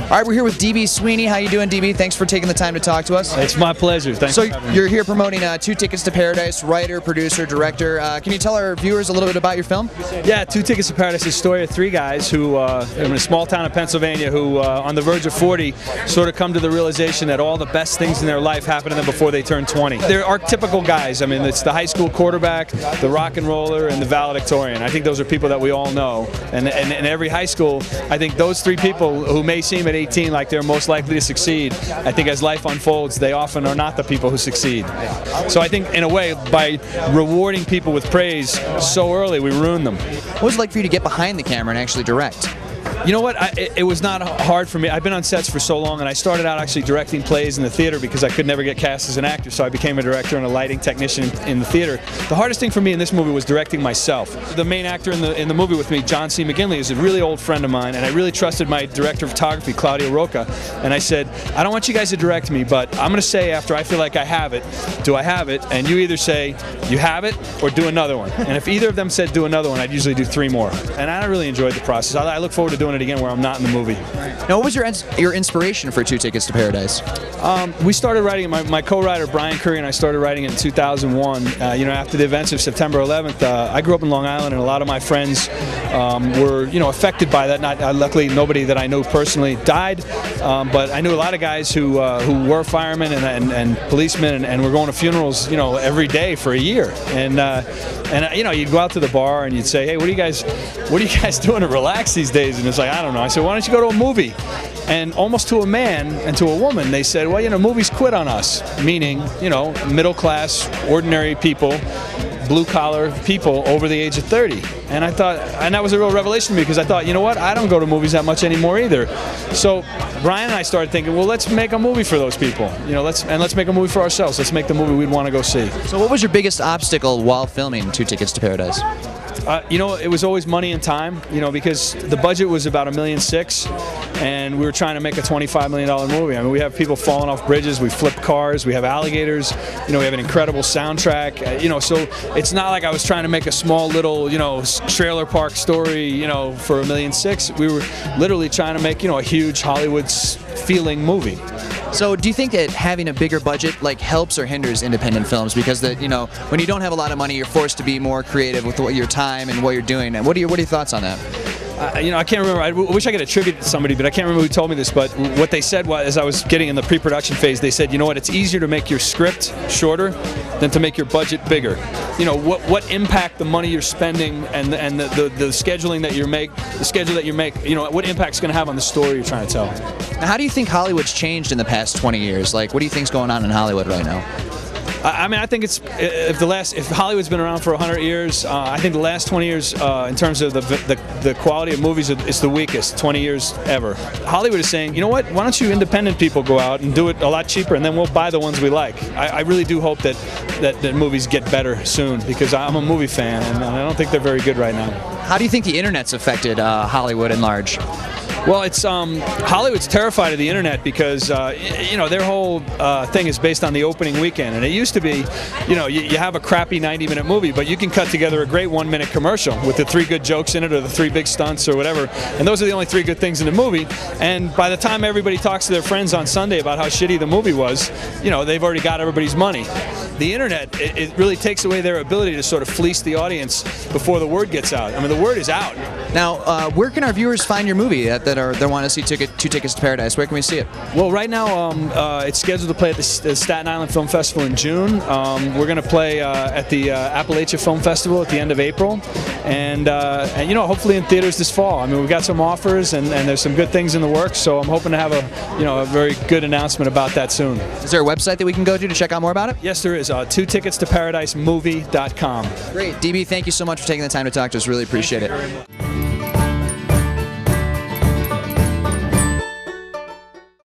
All right, we're here with DB Sweeney. How you doing, DB? Thanks for taking the time to talk to us. It's my pleasure. Thanks for having me. You're here promoting Two Tickets to Paradise, writer, producer, director. Can you tell our viewers a little bit about your film? Yeah, Two Tickets to Paradise is a story of three guys who, in a small town of Pennsylvania, who, on the verge of 40, sort of come to the realization that all the best things in their life happen to them before they turn 20. They're archetypical guys. I mean, it's the high school quarterback, the rock and roller, and the valedictorian. I think those are people that we all know. And in every high school, I think those three people who may seem at 18 like they're most likely to succeed, I think as life unfolds, they often are not the people who succeed. So I think, in a way, by rewarding people with praise so early, we ruin them. What was it like for you to get behind the camera and actually direct? You know what? It was not hard for me. I've been on sets for so long, and I started out actually directing plays in the theater because I could never get cast as an actor, so I became a director and a lighting technician in the theater. The hardest thing for me in this movie was directing myself. The main actor in the movie with me, John C. McGinley, is a really old friend of mine, and I really trusted my director of photography, Claudia Roca, and I said, I don't want you guys to direct me, but I'm going to say after I feel like I have it, do I have it? And you either say you have it or do another one. And if either of them said do another one, I'd usually do 3 more. And I really enjoyed the process. I look forward to doing it again where I'm not in the movie. Now, what was your inspiration for Two Tickets to Paradise? We started writing, my co-writer Brian Curry and I started writing it in 2001. You know, after the events of September 11th, I grew up in Long Island, and a lot of my friends were, you know, affected by that. Luckily, nobody that I know personally died, but I knew a lot of guys who were firemen and policemen, and were going to funerals, you know, every day for a year. And you know, you'd go out to the bar and you'd say, hey, what are you guys doing to relax these days? And it's like, I don't know. I said, why don't you go to a movie? And almost to a man and to a woman, they said, well, you know, movies quit on us. Meaning, you know, middle class, ordinary people, blue-collar people over the age of 30. And I thought, and that was a real revelation to me, because I thought, you know what, I don't go to movies that much anymore either. So Brian and I started thinking, well, let's make a movie for those people. You know, let's make a movie for ourselves. Let's make the movie we'd want to go see. So what was your biggest obstacle while filming Two Tickets to Paradise? You know, it was always money and time, you know, because the budget was about $1.6 million, and we were trying to make a $25 million movie. I mean, we have people falling off bridges, we flip cars, we have alligators, you know, we have an incredible soundtrack, you know, so it's not like I was trying to make a small little, you know, trailer park story, you know, for $1.6 million. We were literally trying to make, you know, a huge Hollywood feeling movie. So do you think that having a bigger budget like helps or hinders independent films? Because that, you know, when you don't have a lot of money, you're forced to be more creative with your time and what you're doing. And what are your thoughts on that? You know, I can't remember. I wish I could attribute it to somebody, but I can't remember who told me this. But what they said was, as I was getting in the pre-production phase, they said, you know what, it's easier to make your script shorter than to make your budget bigger. You know, what impact the money you're spending and the scheduling that the schedule that you make, you know, what impact's going to have on the story you're trying to tell. Now, how do you think Hollywood's changed in the past 20 years? Like, what do you think's going on in Hollywood right now? I mean, I think it's if Hollywood's been around for 100 years, I think the last 20 years, in terms of the quality of movies, it's the weakest 20 years ever. Hollywood is saying, you know what? Why don't you independent people go out and do it a lot cheaper, and then we'll buy the ones we like. I really do hope that movies get better soon, because I'm a movie fan, and I don't think they're very good right now. How do you think the internet's affected Hollywood at large? Well, it's Hollywood's terrified of the internet because you know, their whole thing is based on the opening weekend, and it used to be, you know, you have a crappy 90-minute movie, but you can cut together a great 1-minute commercial with the 3 good jokes in it, or the 3 big stunts, or whatever, and those are the only 3 good things in the movie. And by the time everybody talks to their friends on Sunday about how shitty the movie was, you know, they've already got everybody's money. The internet, it really takes away their ability to sort of fleece the audience before the word gets out. I mean, the word is out. Now, where can our viewers find your movie that want to see Two Tickets to Paradise? Where can we see it? Well, right now it's scheduled to play at the Staten Island Film Festival in June. We're going to play at the Appalachia Film Festival at the end of April, and you know, hopefully in theaters this fall. I mean, we've got some offers, and there's some good things in the works, so I'm hoping to have a very good announcement about that soon. Is there a website that we can go to check out more about it? Yes, there is. TwoTicketsToParadiseMovie.com. Great. DB, thank you so much for taking the time to talk to us. Really appreciate it.